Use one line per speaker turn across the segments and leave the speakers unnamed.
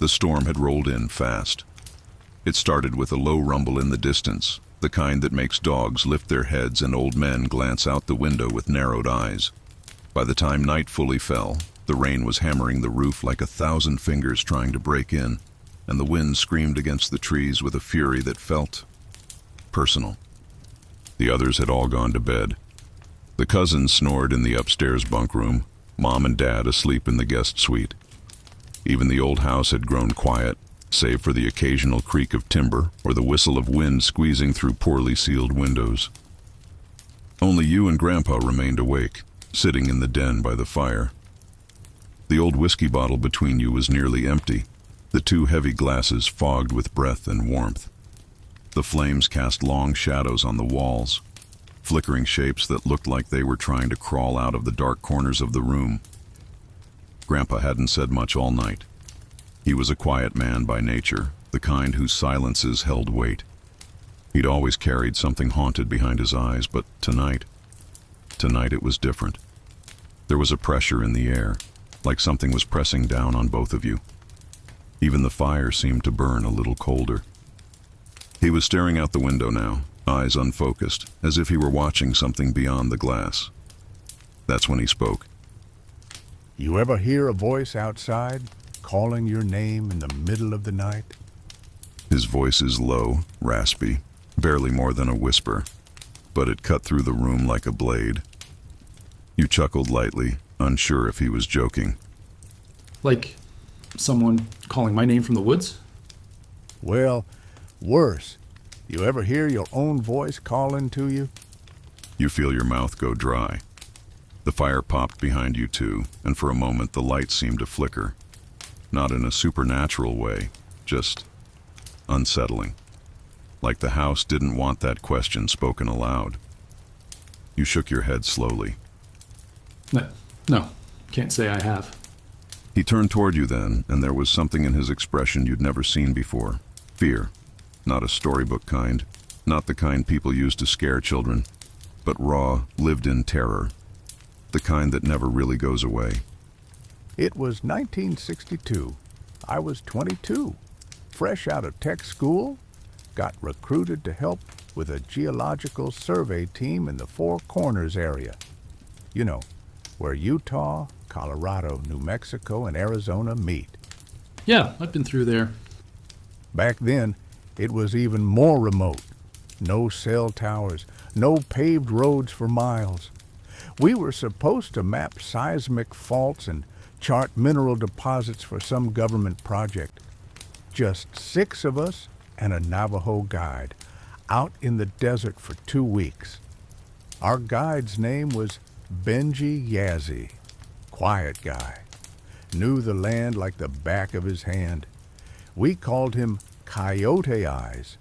The storm had rolled in fast. It started with a low rumble in the distance, the kind that makes dogs lift their heads and old men glance out the window with narrowed eyes. By the time night fully fell, the rain was hammering the roof like 1,000 fingers trying to break in, and the wind screamed against the trees with a fury that felt personal. The others had all gone to bed. The cousins snored in the upstairs bunk room, Mom and Dad asleep in the guest suite. Even the old house had grown quiet, save for the occasional creak of timber or the whistle of wind squeezing through poorly sealed windows. Only you and Grandpa remained awake, sitting in the den by the fire. The old whiskey bottle between you was nearly empty, the 2 heavy glasses fogged with breath and warmth. The flames cast long shadows on the walls, flickering shapes that looked like they were trying to crawl out of the dark corners of the room. Grandpa hadn't said much all night. He was a quiet man by nature, the kind whose silences held weight. He'd always carried something haunted behind his eyes, but tonight it was different. There was a pressure in the air, like something was pressing down on both of you. Even the fire seemed to burn a little colder. He was staring out the window now, eyes unfocused, as if he were watching something beyond the glass. That's when he spoke.
You ever hear a voice outside calling your name in the middle of the night?
His voice is low, raspy, barely more than a whisper, but it cut through the room like a blade. You chuckled lightly, unsure if he was joking.
Like someone calling my name from the woods?
Well, worse. You ever hear your own voice calling to you?
You feel your mouth go dry. The fire popped behind you too, and for a moment the light seemed to flicker. Not in a supernatural way, just unsettling. Like the house didn't want that question spoken aloud. You shook your head slowly.
No, can't say I have.
He turned toward you then, and there was something in his expression you'd never seen before. Fear. Not a storybook kind, not the kind people use to scare children, but raw, lived-in terror. The kind that never really goes away.
It was 1962. I was 22, fresh out of tech school, got recruited to help with a geological survey team in the Four Corners area. You know, where Utah, Colorado, New Mexico, and Arizona meet.
Yeah, I've been through there.
Back then, it was even more remote. No cell towers, no paved roads for miles. We were supposed to map seismic faults and chart mineral deposits for some government project. Just 6 of us and a Navajo guide, out in the desert for 2 weeks. Our guide's name was Benji Yazzie. Quiet guy. Knew the land like the back of his hand. We called him Coyote Eyes.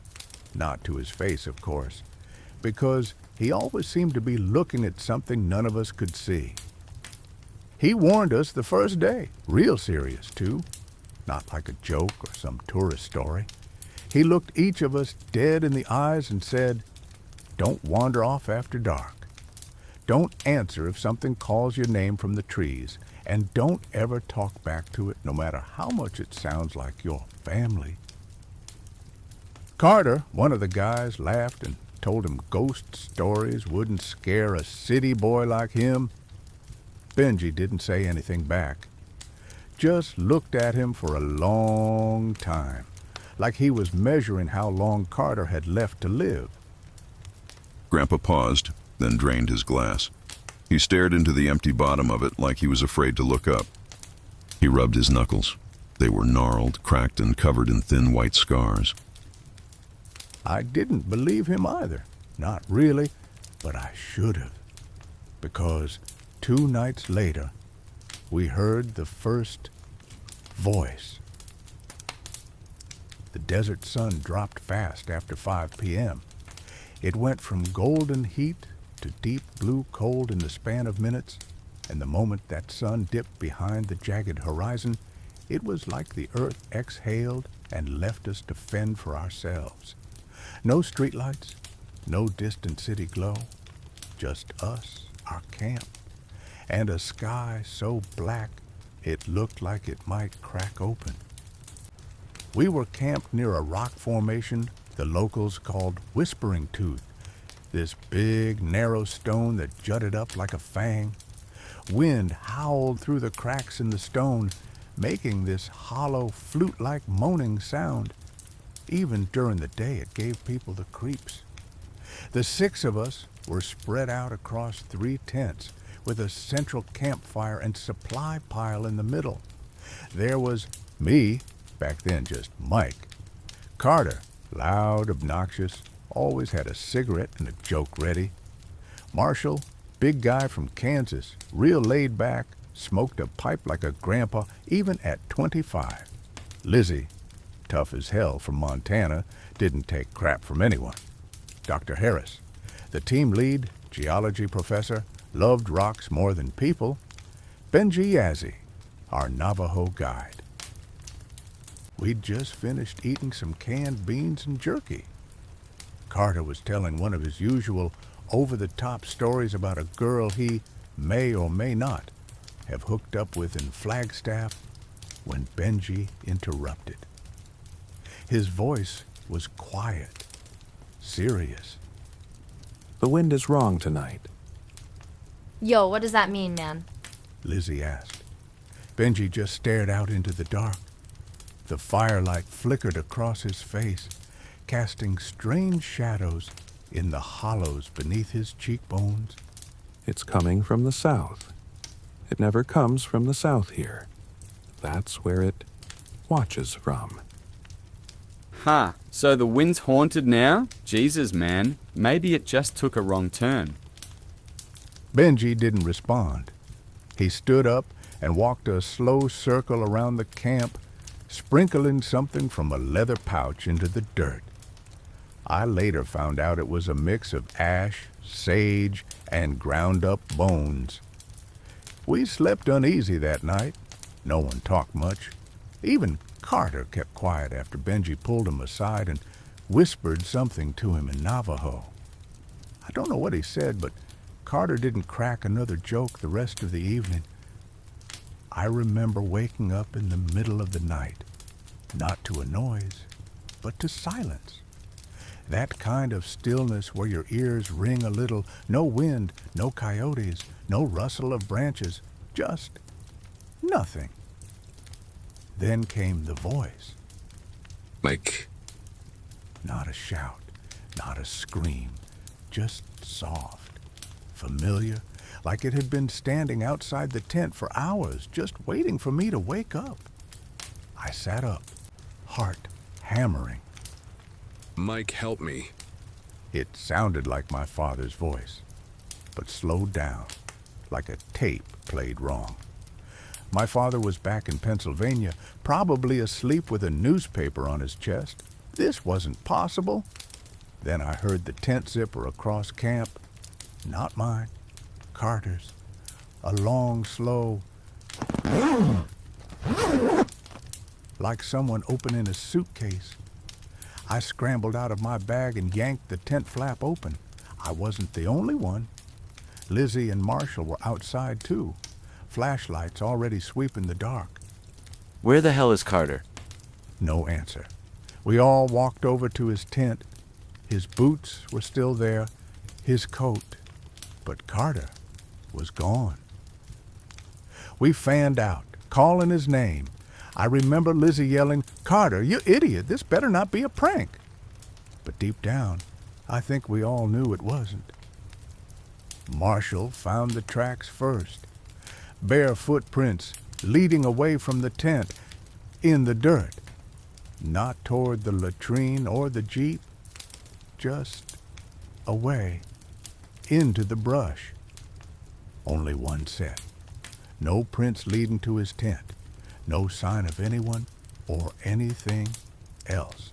Not to his face, of course, because he always seemed to be looking at something none of us could see. He warned us the first day, real serious too, not like a joke or some tourist story. He looked each of us dead in the eyes and said, "Don't wander off after dark. Don't answer if something calls your name from the trees, and don't ever talk back to it, no matter how much it sounds like your family." Carter, one of the guys, laughed and told him ghost stories wouldn't scare a city boy like him. Benji didn't say anything back. Just looked at him for a long time, like he was measuring how long Carter had left to live.
Grandpa paused, then drained his glass. He stared into the empty bottom of it like he was afraid to look up. He rubbed his knuckles. They were gnarled, cracked, and covered in thin white scars.
I didn't believe him either. Not really, but I should have. Because 2 nights later, we heard the first voice. The desert sun dropped fast after 5 p.m. It went from golden heat to deep blue cold in the span of minutes, and the moment that sun dipped behind the jagged horizon, it was like the earth exhaled and left us to fend for ourselves. No streetlights, no distant city glow, just us, our camp, and a sky so black it looked like it might crack open. We were camped near a rock formation the locals called Whispering Tooth, this big, narrow stone that jutted up like a fang. Wind howled through the cracks in the stone, making this hollow, flute-like moaning sound. Even during the day, it gave people the creeps. The 6 of us were spread out across 3 tents, with a central campfire and supply pile in the middle. There was me, back then just Mike. Carter, loud, obnoxious, always had a cigarette and a joke ready. Marshall, big guy from Kansas, real laid back, smoked a pipe like a grandpa, even at 25. Lizzie, tough as hell from Montana, didn't take crap from anyone. Dr. Harris, the team lead, geology professor, loved rocks more than people. Benji Yazzie, our Navajo guide. We'd just finished eating some canned beans and jerky. Carter was telling one of his usual over-the-top stories about a girl he may or may not have hooked up with in Flagstaff when Benji interrupted. His voice was quiet, serious.
The wind is wrong tonight.
Yo, what does that mean, man?
Lizzie asked. Benji just stared out into the dark. The firelight flickered across his face, casting strange shadows in the hollows beneath his cheekbones.
It's coming from the south. It never comes from the south here. That's where it watches from.
Huh, so the wind's haunted now? Jesus, man, maybe it just took a wrong turn.
Benji didn't respond. He stood up and walked a slow circle around the camp, sprinkling something from a leather pouch into the dirt. I later found out it was a mix of ash, sage, and ground-up bones. We slept uneasy that night. No one talked much. Even Carter kept quiet after Benji pulled him aside and whispered something to him in Navajo. I don't know what he said, but Carter didn't crack another joke the rest of the evening. I remember waking up in the middle of the night, not to a noise, but to silence. That kind of stillness where your ears ring a little, no wind, no coyotes, no rustle of branches, just nothing. Then came the voice.
Mike.
Not a shout, not a scream, just soft, familiar, like it had been standing outside the tent for hours, just waiting for me to wake up. I sat up, heart hammering.
Mike, help me.
It sounded like my father's voice, but slowed down, like a tape played wrong. My father was back in Pennsylvania, probably asleep with a newspaper on his chest. This wasn't possible. Then I heard the tent zipper across camp. Not mine, Carter's. A long, slow, like someone opening a suitcase. I scrambled out of my bag and yanked the tent flap open. I wasn't the only one. Lizzie and Marshall were outside too, flashlights already sweeping the dark.
Where the hell is Carter?
No answer. We all walked over to his tent. His boots were still there, his coat, but Carter was gone. We fanned out, calling his name. I remember Lizzie yelling, "Carter, you idiot, this better not be a prank." But deep down, I think we all knew it wasn't. Marshall found the tracks first. Bare footprints leading away from the tent, in the dirt. Not toward the latrine or the jeep, just away, into the brush. Only one set. No prints leading to his tent. No sign of anyone or anything else.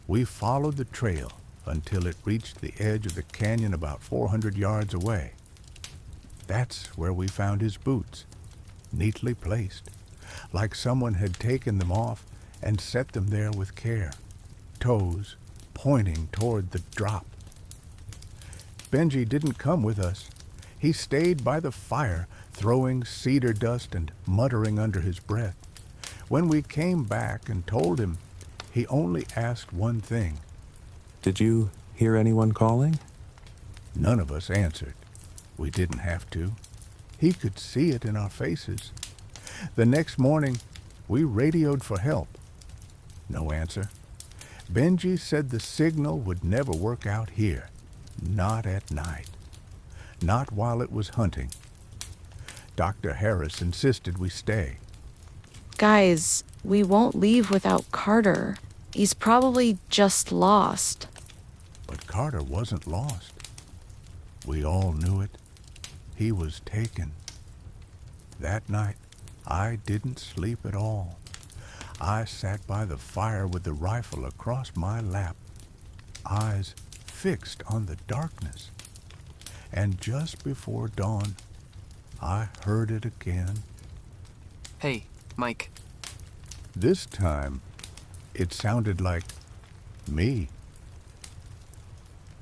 We followed the trail until it reached the edge of the canyon about 400 yards away. That's where we found his boots, neatly placed, like someone had taken them off and set them there with care, toes pointing toward the drop. Benji didn't come with us. He stayed by the fire, throwing cedar dust and muttering under his breath. When we came back and told him, he only asked one thing.
Did you hear anyone calling?
None of us answered. We didn't have to. He could see it in our faces. The next morning, we radioed for help. No answer. Benji said the signal would never work out here. Not at night. Not while it was hunting. Dr. Harris insisted we stay.
Guys, we won't leave without Carter. He's probably just lost.
But Carter wasn't lost. We all knew it. He was taken. That night, I didn't sleep at all. I sat by the fire with the rifle across my lap, eyes fixed on the darkness. And just before dawn, I heard it again.
Hey, Mike.
This time, it sounded like me.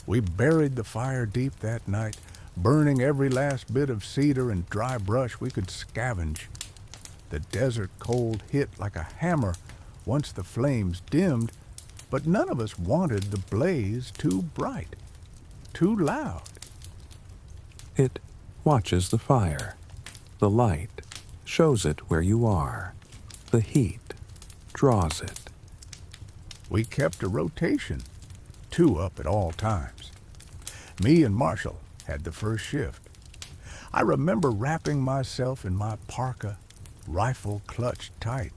We buried the fire deep that night, burning every last bit of cedar and dry brush we could scavenge. The desert cold hit like a hammer once the flames dimmed, but none of us wanted the blaze too bright, too loud.
It watches the fire. The light shows it where you are. The heat draws it.
We kept a rotation, 2 up at all times. Me and Marshall had the first shift. I remember wrapping myself in my parka, rifle clutched tight,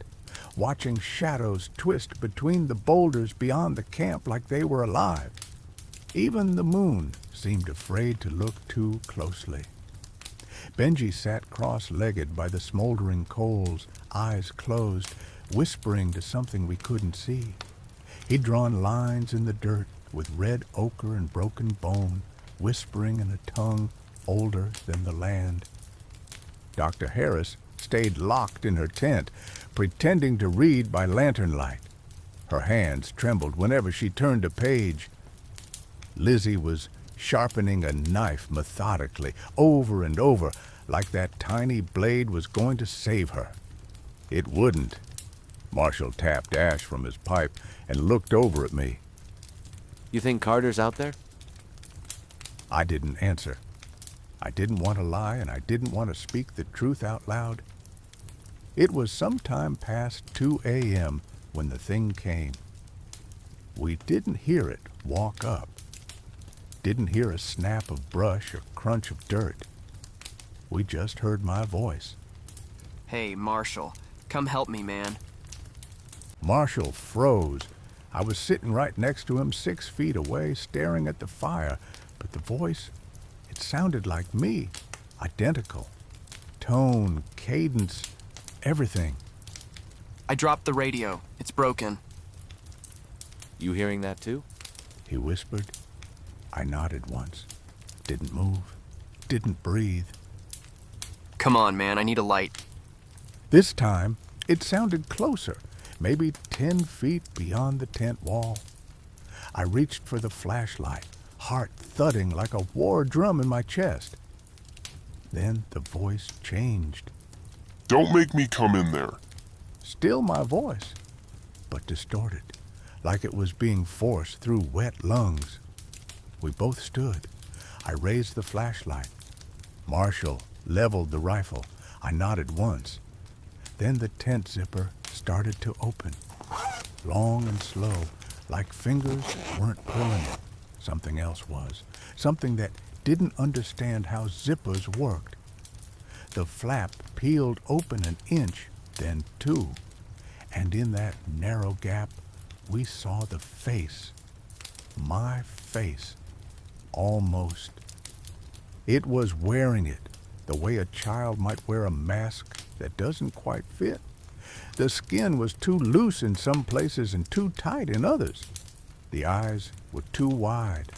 watching shadows twist between the boulders beyond the camp like they were alive. Even the moon seemed afraid to look too closely. Benji sat cross-legged by the smoldering coals, eyes closed, whispering to something we couldn't see. He'd drawn lines in the dirt with red ochre and broken bone, whispering in a tongue older than the land. Dr. Harris stayed locked in her tent, pretending to read by lantern light. Her hands trembled whenever she turned a page. Lizzie was sharpening a knife methodically, over and over, like that tiny blade was going to save her. It wouldn't. Marshall tapped ash from his pipe and looked over at me.
You think Carter's out there?
I didn't answer. I didn't want to lie, and I didn't want to speak the truth out loud. It was sometime past 2 a.m. when the thing came. We didn't hear it walk up. Didn't hear a snap of brush or crunch of dirt. We just heard my voice.
Hey, Marshall. Come help me, man.
Marshall froze. I was sitting right next to him 6 feet away, staring at the fire, but the voice, it sounded like me, identical. Tone, cadence, everything.
I dropped the radio. It's broken.
You hearing that too?
He whispered. I nodded once. Didn't move. Didn't breathe.
Come on, man. I need a light.
This time, it sounded closer, maybe 10 feet beyond the tent wall. I reached for the flashlight, heart thudding like a war drum in my chest. Then the voice changed.
Don't make me come in there.
Still my voice, but distorted, like it was being forced through wet lungs. We both stood. I raised the flashlight. Marshall leveled the rifle. I nodded once. Then the tent zipper started to open. Long and slow, like fingers weren't pulling it. Something else was. Something that didn't understand how zippers worked. The flap peeled open an inch, then 2. And in that narrow gap, we saw the face. My face. Almost. It was wearing it, the way a child might wear a mask that doesn't quite fit. The skin was too loose in some places and too tight in others. The eyes were too wide,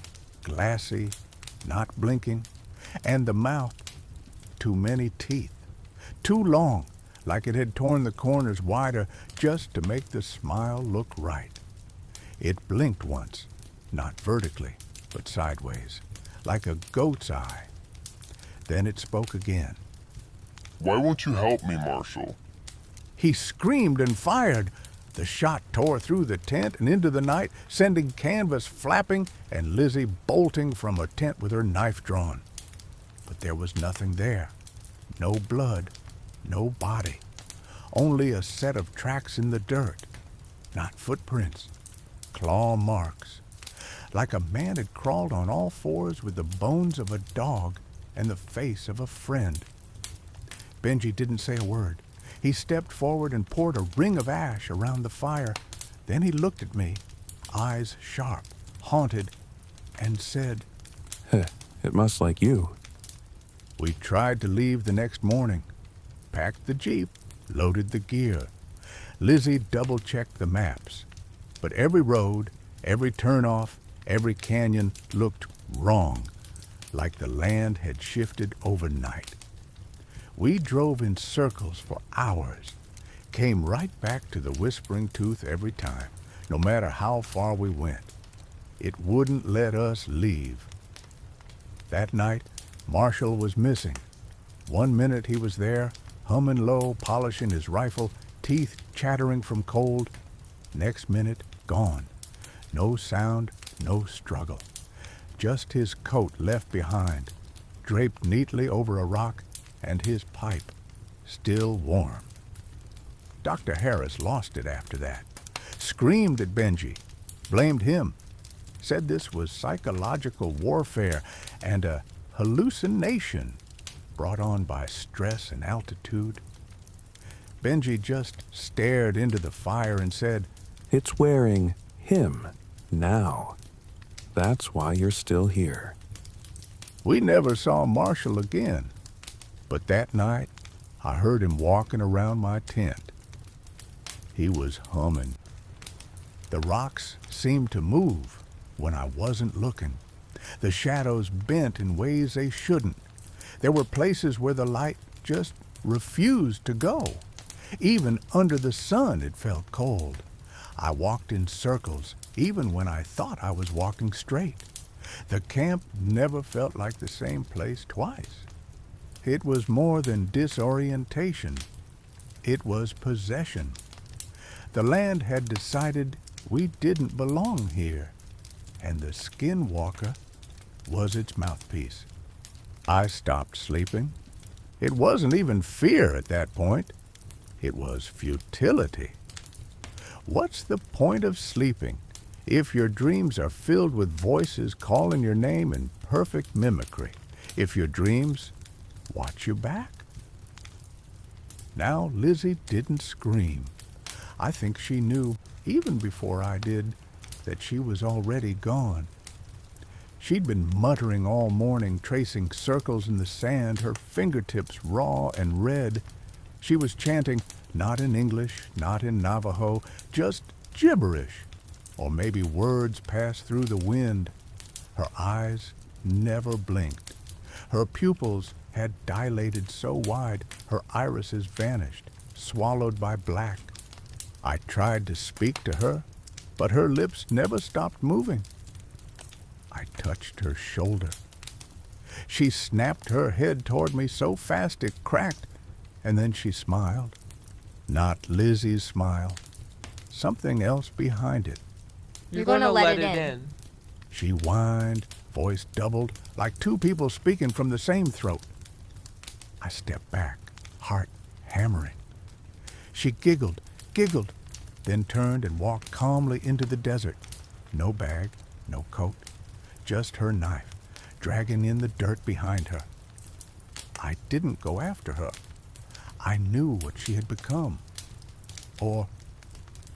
glassy, not blinking, and the mouth, too many teeth, too long, like it had torn the corners wider just to make the smile look right. It blinked once, not vertically, but sideways, like a goat's eye. Then it spoke again.
Why won't you help me, Marshall?
He screamed and fired. The shot tore through the tent and into the night, sending canvas flapping and Lizzie bolting from her tent with her knife drawn. But there was nothing there. No blood, no body. Only a set of tracks in the dirt. Not footprints, claw marks. Like a man had crawled on all fours with the bones of a dog and the face of a friend. Benji didn't say a word. He stepped forward and poured a ring of ash around the fire. Then he looked at me, eyes sharp, haunted, and said,
It must like you.
We tried to leave the next morning, packed the Jeep, loaded the gear. Lizzie double-checked the maps. But every road, every turnoff, every canyon looked wrong, like the land had shifted overnight. We drove in circles for hours, came right back to the Whispering Tooth every time, no matter how far we went. It wouldn't let us leave. That night, Marshall was missing. 1 minute he was there, humming low, polishing his rifle, teeth chattering from cold. Next minute, gone. No sound, no struggle. Just his coat left behind, draped neatly over a rock, and his pipe, still warm. Dr. Harris lost it after that. Screamed at Benji, blamed him, said this was psychological warfare and a hallucination brought on by stress and altitude. Benji just stared into the fire and said,
It's wearing him now. That's why you're still here.
We never saw Marshall again. But that night, I heard him walking around my tent. He was humming. The rocks seemed to move when I wasn't looking. The shadows bent in ways they shouldn't. There were places where the light just refused to go. Even under the sun it felt cold. I walked in circles, even when I thought I was walking straight. The camp never felt like the same place twice. It was more than disorientation. It was possession. The land had decided we didn't belong here, and the Skinwalker was its mouthpiece. I stopped sleeping. It wasn't even fear at that point. It was futility. What's the point of sleeping if your dreams are filled with voices calling your name in perfect mimicry? If your dreams watch you back? Now Lizzie didn't scream. I think she knew, even before I did, that she was already gone. She'd been muttering all morning, tracing circles in the sand, her fingertips raw and red. She was chanting, not in English, not in Navajo, just gibberish, or maybe words passed through the wind. Her eyes never blinked. Her pupils had dilated so wide, her irises vanished, swallowed by black. I tried to speak to her, but her lips never stopped moving. I touched her shoulder. She snapped her head toward me so fast it cracked, and then she smiled. Not Lizzie's smile. Something else behind it.
You're gonna let it in.
She whined, voice doubled, like two people speaking from the same throat. I stepped back, heart hammering. She giggled, then turned and walked calmly into the desert. No bag, no coat, just her knife, dragging in the dirt behind her. I didn't go after her. I knew what she had become, or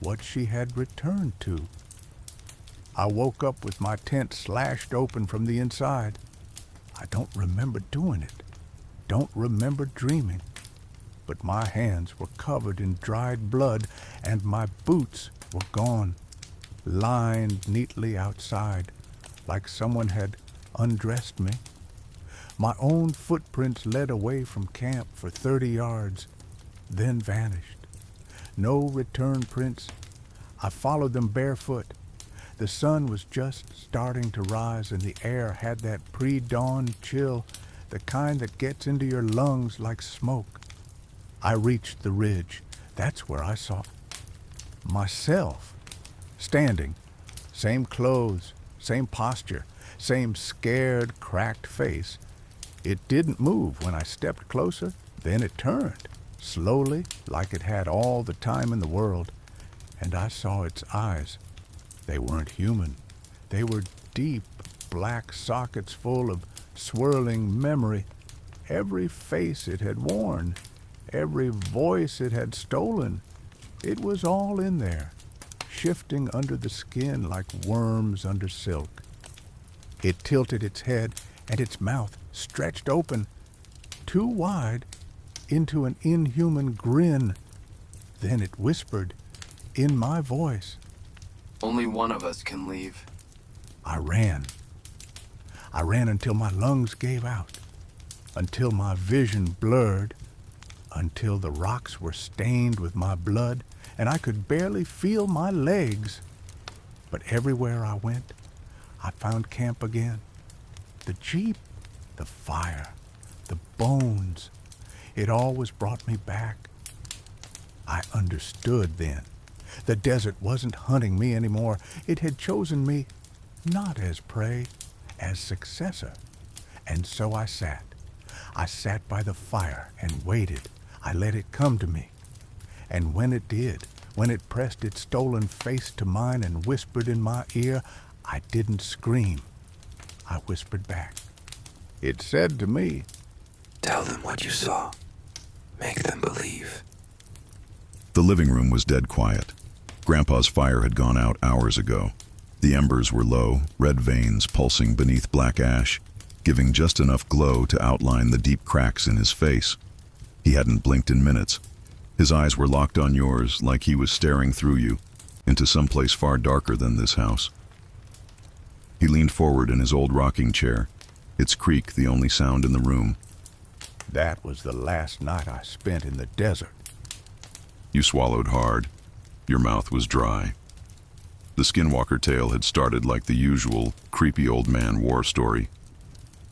what she had returned to. I woke up with my tent slashed open from the inside. I don't remember doing it, don't remember dreaming, but my hands were covered in dried blood and my boots were gone, lined neatly outside, like someone had undressed me. My own footprints led away from camp for 30 yards, then vanished. No return prints. I followed them barefoot. The sun was just starting to rise and the air had that pre-dawn chill, the kind that gets into your lungs like smoke. I reached the ridge, That's where I saw myself, standing, same clothes, same posture, same scared, cracked face. It didn't move when I stepped closer, then it turned, slowly, like it had all the time in the world, and I saw its eyes. They weren't human. They were deep, black sockets full of swirling memory. Every face it had worn, every voice it had stolen, it was all in there, shifting under the skin like worms under silk. It tilted its head, and its mouth stretched open, too wide, into an inhuman grin. Then it whispered, in my voice.
Only one of us can leave.
I ran. I ran until my lungs gave out, until my vision blurred, until the rocks were stained with my blood, and I could barely feel my legs. But everywhere I went, I found camp again. The jeep, the fire, the bones, it always brought me back. I understood then. The desert wasn't hunting me anymore. It had chosen me not as prey, as successor. And so I sat. I sat by the fire and waited. I let it come to me. And when it did, when it pressed its stolen face to mine and whispered in my ear, I didn't scream. I whispered back. It said to me,
"Tell them what you saw. Make them believe."
The living room was dead quiet. Grandpa's fire had gone out hours ago. The embers were low, red veins pulsing beneath black ash, giving just enough glow to outline the deep cracks in his face. He hadn't blinked in minutes. His eyes were locked on yours, like he was staring through you, into someplace far darker than this house. He leaned forward in his old rocking chair, its creak the only sound in the room.
That was the last night I spent in the desert.
You swallowed hard. Your mouth was dry. The Skinwalker tale had started like the usual creepy old man war story.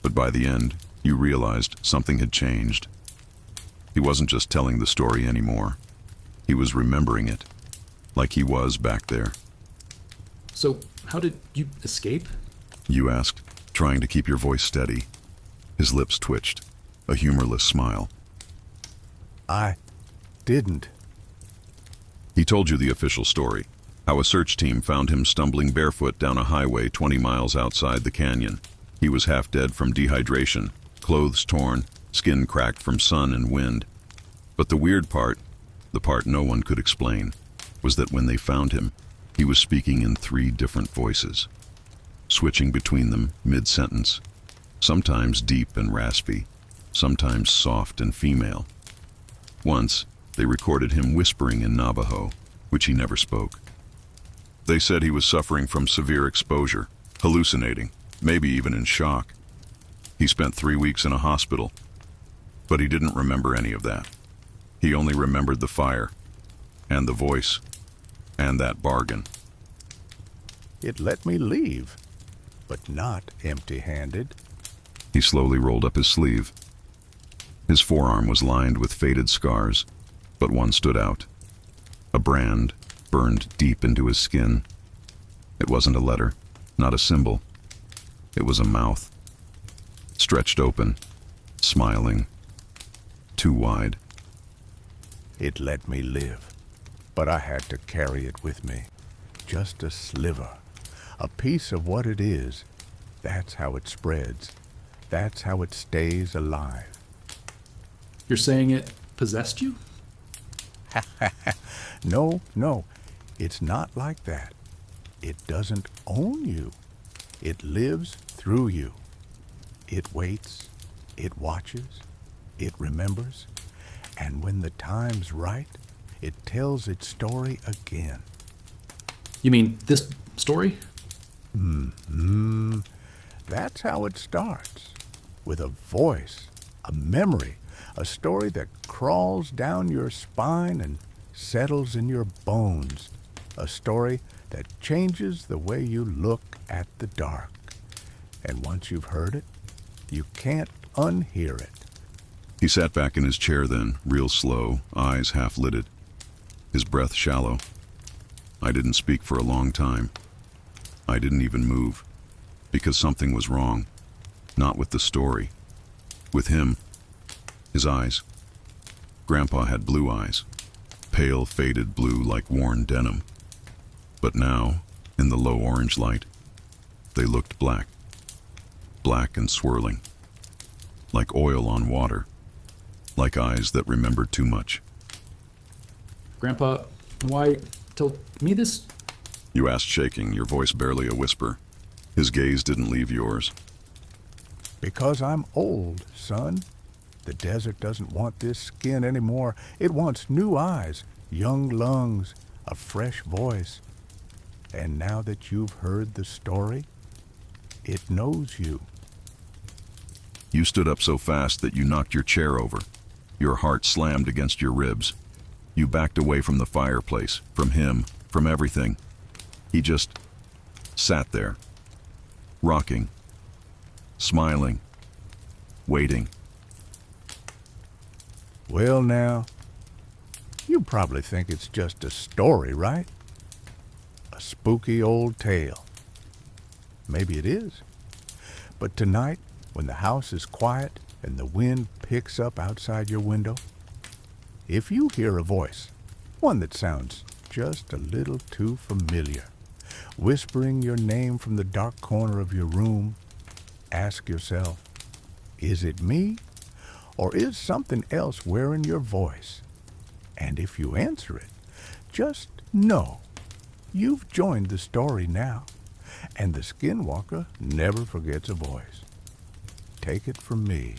But by the end, you realized something had changed. He wasn't just telling the story anymore. He was remembering it, like he was back there.
So, how did you escape?
You asked, trying to keep your voice steady. His lips twitched, a humorless smile.
I didn't.
He told you the official story, how a search team found him stumbling barefoot down a highway 20 miles outside the canyon. He was half dead from dehydration, clothes torn, skin cracked from sun and wind. But the weird part, the part no one could explain, was that when they found him, he was speaking in 3 different voices, switching between them mid-sentence, sometimes deep and raspy, sometimes soft and female. Once, they recorded him whispering in Navajo, which he never spoke. They said he was suffering from severe exposure, hallucinating, maybe even in shock. He spent 3 weeks in a hospital, but he didn't remember any of that. He only remembered the fire, and the voice, and that bargain.
It let me leave, but not empty-handed.
He slowly rolled up his sleeve. His forearm was lined with faded scars, but one stood out. A brand burned deep into his skin. It wasn't a letter, not a symbol. It was a mouth, stretched open, smiling, too wide.
It let me live, but I had to carry it with me. Just a sliver, a piece of what it is. That's how it spreads. That's how it stays alive.
You're saying it possessed you?
No, it's not like that. It doesn't own you. It lives through you. It waits, it watches, it remembers, and when the time's right, it tells its story again.
You mean this story?
That's how it starts. With a voice, a memory, a story that crawls down your spine and settles in your bones. A story that changes the way you look at the dark. And once you've heard it, you can't unhear it.
He sat back in his chair then, real slow, eyes half-lidded. his breath shallow. I didn't speak for a long time. I didn't even move, because something was wrong. Not with the story. With him. His eyes. Grandpa had blue eyes. Pale, faded blue like worn denim. But now, in the low orange light, they looked black. Black and swirling. Like oil on water. Like eyes that remembered too much.
Grandpa, why tell me this?
You asked, shaking, your voice barely a whisper. His gaze didn't leave yours.
Because I'm old, son. The desert doesn't want this skin anymore. It wants new eyes, young lungs, a fresh voice. And now that you've heard the story, it knows you.
You stood up so fast that you knocked your chair over. Your heart slammed against your ribs. You backed away from the fireplace, from him, from everything. He just sat there, rocking, smiling, waiting.
Well now, you probably think it's just a story, right? A spooky old tale. Maybe it is. But tonight, when the house is quiet and the wind picks up outside your window, if you hear a voice, one that sounds just a little too familiar, whispering your name from the dark corner of your room, ask yourself, is it me? Or is something else wearing your voice? And if you answer it, just know you've joined the story now, and the Skinwalker never forgets a voice. Take it from me.